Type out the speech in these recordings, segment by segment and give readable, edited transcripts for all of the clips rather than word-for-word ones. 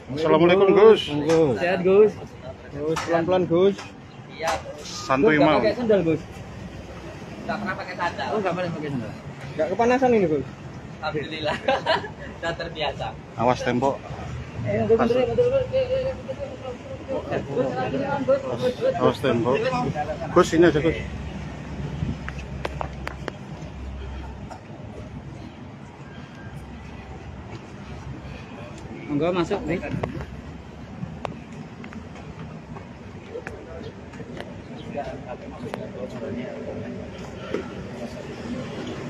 Assalamualaikum Gus. Sehat Gus. Gus pelan-pelan Gus. Iya. Santuy Gus, mau. pakai sandal Gus. Nggak pernah pakai sandal. Oh nggak pernah pakai sandal. Gak kepanasan ini Gus. Alhamdulillah. Sudah terbiasa. Awas tembok. Awas tembok. Gus ini aja Gus. Enggak masuk nih.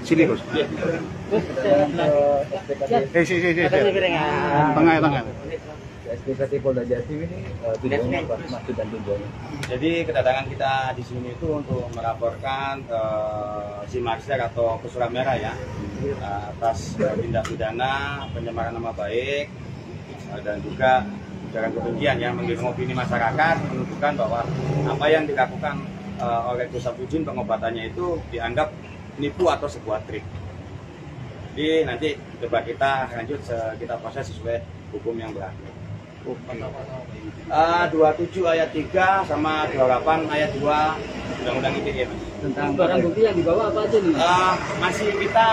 Sini Gus. Sini. Tengah. SPKT Polda Jatim ini tujuannya apa? Maksud dan tujuannya. Jadi kedatangan kita di sini itu untuk melaporkan si Maxer atau Pesurat Merah ya atas tindak pidana pencemaran nama baik dan juga ujaran kebencian yang menggiring opini masyarakat menunjukkan bahwa apa yang dilakukan oleh Gus Samsudin pengobatannya itu dianggap nipu atau sebuah trik. Jadi nanti coba kita lanjut kita proses sesuai hukum yang berlaku. 27 ayat 3 sama 28 ayat 2 Undang-Undang ITE Mas. Tentang barang bukti yang dibawa apa aja nih?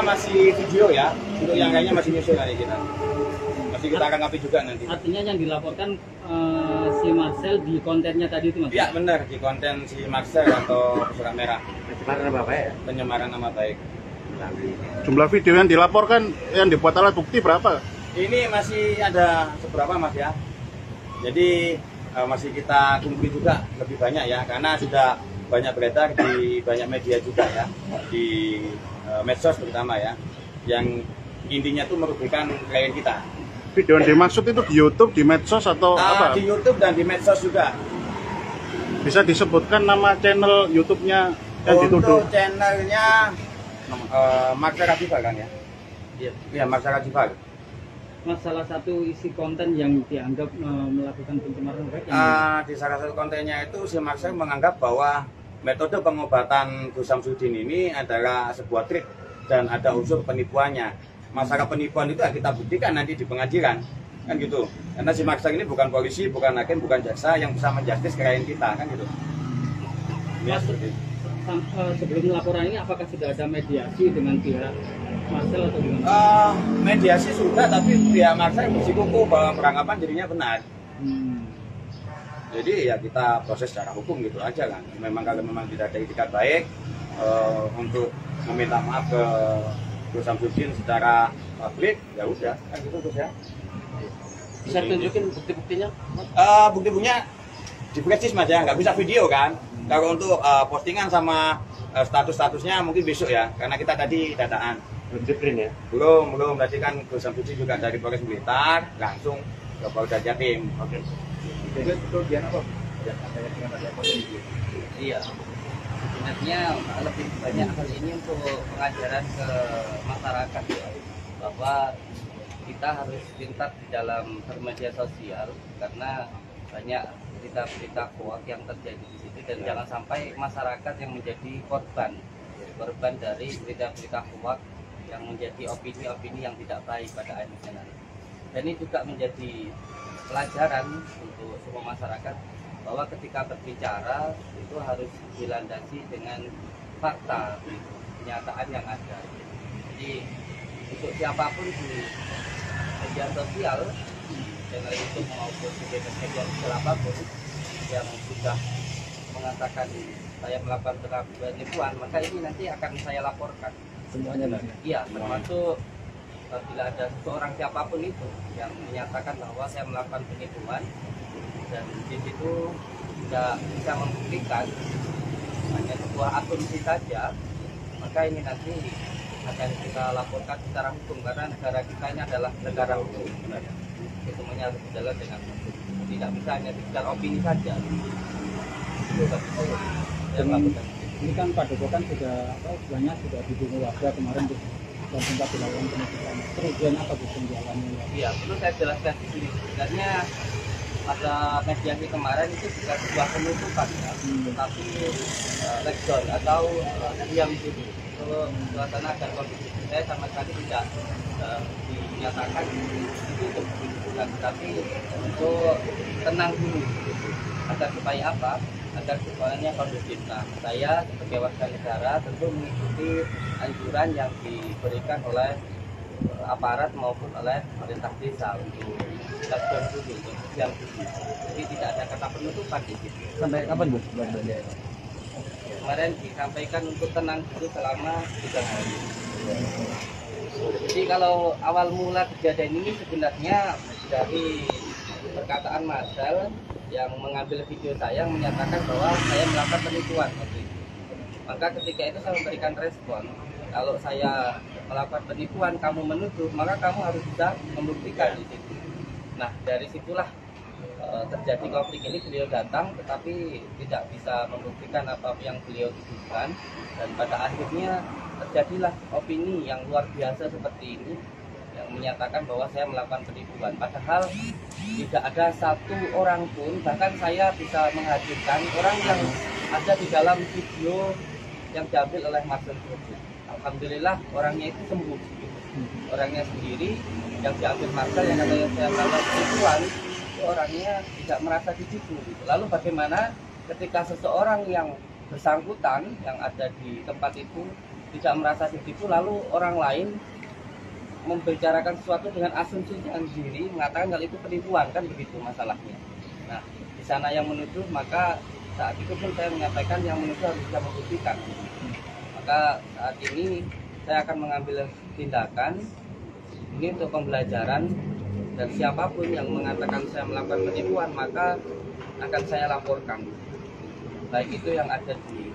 Masih video ya. Untuk yang lainnya masih nyusul nanti kita. Masih kita akan ngapi juga nanti. Artinya yang dilaporkan si Marcel di kontennya tadi itu Mas? Iya benar, di konten si Maxer atau Pesurat Merah. Pencemaran nama baik ya? Pencemaran nama baik. Jumlah video yang dilaporkan yang dibuat alat bukti berapa? Ini masih ada seberapa Mas ya. Jadi masih kita kumpuli juga lebih banyak ya, karena sudah banyak beredar di banyak media juga ya, di medsos terutama ya, yang intinya tuh merugikan klien kita. Video yang dimaksud itu di YouTube, di medsos atau apa? Di YouTube dan di medsos juga. Bisa disebutkan nama channel YouTube-nya yang dituduh? Untuk channelnya Maxer Radifal kan ya? Iya, Maxer Radifal. Mas, salah satu isi konten yang dianggap melakukan pencemaran baik Di salah satu kontennya itu si Maxer menganggap bahwa metode pengobatan Gus Samsudin ini adalah sebuah trik dan ada unsur penipuannya. Masalah penipuan itu kita buktikan nanti di pengadilan kan gitu. Karena si Maxer ini bukan polisi, bukan hakim, bukan jaksa yang bisa menjustis klien kita kan gitu. Ya, seperti itu. Sebelum laporan ini apakah sudah ada mediasi dengan pihak Marcel atau gimana? Mediasi sudah, tapi pihak Maxer bersikukuh bahwa peranggapan dirinya benar. Jadi ya kita proses secara hukum gitu aja kan. Memang kalau memang tidak ada itikat baik untuk meminta maaf ke Gus Samsudin secara publik, ya udah kan gitu Gus ya. Bisa tunjukin bukti-buktinya? Bukti-buktinya di prestis Mas ya, nggak bisa video kan. Kalau untuk postingan sama status-statusnya mungkin besok ya, karena kita tadi dataan. Belum di print ya? Belum. Tadi kan Gus Samsudin juga dari Polres Blitar langsung ke Polda Jatim. Oke. Itu dia apa? Iya. Sebenarnya lebih banyak hal ini untuk pengajaran ke masyarakat ya, bahwa kita harus pintar di dalam bermedia sosial karena banyak berita-berita hoax yang terjadi di situ dan jangan sampai masyarakat yang menjadi korban dari berita-berita hoax yang menjadi opini-opini yang tidak baik pada akhirnya nanti. Dan ini juga menjadi pelajaran untuk semua masyarakat bahwa ketika berbicara itu harus dilandasi dengan fakta, kenyataan yang ada. Jadi untuk siapapun di media sosial, channel YouTube maupun di media sosial apapun yang sudah mengatakan saya melakukan penipuan, maka ini nanti akan saya laporkan Semuanya Mas? iya, termasuk bila ada seseorang siapapun itu yang menyatakan bahwa saya melakukan penipuan dan di situ tidak bisa membuktikan, hanya sebuah asumsi saja, maka ini nanti akan kita laporkan secara hukum karena negara kita ini adalah negara hukum. Semuanya harus berjalan dengan hukum, tidak bisa hanya sekedar opini saja. Ini kan Pak Depokan sudah banyak sudah dibunuh warga kemarin dan sempat dilakukan penutupan. Kerugian apa Bu yang dialami? Iya, perlu saya jelaskan di sini. Sebenarnya pada mediasi kemarin itu juga sebuah penutupan ya, tetapi lockdown atau diam dulu. untuk suasana agar kondusif. Saya sama sekali tidak dinyatakan itu bukan, tapi untuk tenang dulu. Agar supaya apa? Agar semuanya kondusif. Nah, saya sebagai warga negara tentu mengikuti anjuran yang diberikan oleh aparat maupun oleh pemerintah desa untuk lockdown dulu, untuk jam dulu. Jadi tidak ada kata penutupan di situ. Sampai kapan Bu lockdownnya? Kemarin disampaikan untuk tenang dulu selama 3 hari. Jadi kalau awal mula kejadian ini sebenarnya dari perkataan Marcel yang mengambil video saya yang menyatakan bahwa saya melakukan penipuan waktu itu. Maka ketika itu saya memberikan respon, kalau saya melakukan penipuan, kamu menuduh, maka kamu harus bisa membuktikan di situ. Nah, dari situlah terjadi konflik ini. Beliau datang tetapi tidak bisa membuktikan apa yang beliau tuduhkan, dan pada akhirnya terjadilah opini yang luar biasa seperti ini yang menyatakan bahwa saya melakukan penipuan, padahal tidak ada satu orang pun, bahkan saya bisa menghadirkan orang yang ada di dalam video yang diambil oleh Marcel tersebut. Alhamdulillah orangnya itu sembuh, orangnya sendiri yang diambil Marcel yang katanya saya melakukan penipuan, orangnya tidak merasa ditipu gitu. Lalu bagaimana ketika seseorang yang bersangkutan yang ada di tempat itu tidak merasa ditipu, lalu orang lain membicarakan sesuatu dengan asumsi sendiri, mengatakan kalau itu penipuan, kan begitu masalahnya. Nah, di sana yang menuduh, maka saat itu pun saya menyampaikan yang menuduh harus bisa membuktikan. Maka saat ini saya akan mengambil tindakan ini untuk pembelajaran, dan siapapun yang mengatakan saya melakukan penipuan maka akan saya laporkan, baik itu yang ada di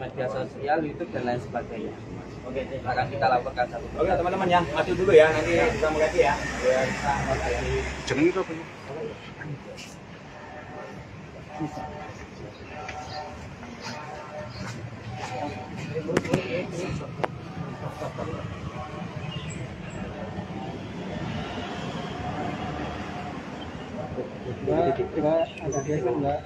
media sosial, YouTube dan lain sebagainya. Oke, Akan kita laporkan satu persatu. oke teman-teman ya, maju dulu ya, nanti kita mengganti ya. Biar kita Jangan itu apa ya? Mbak, ada geser Mbak.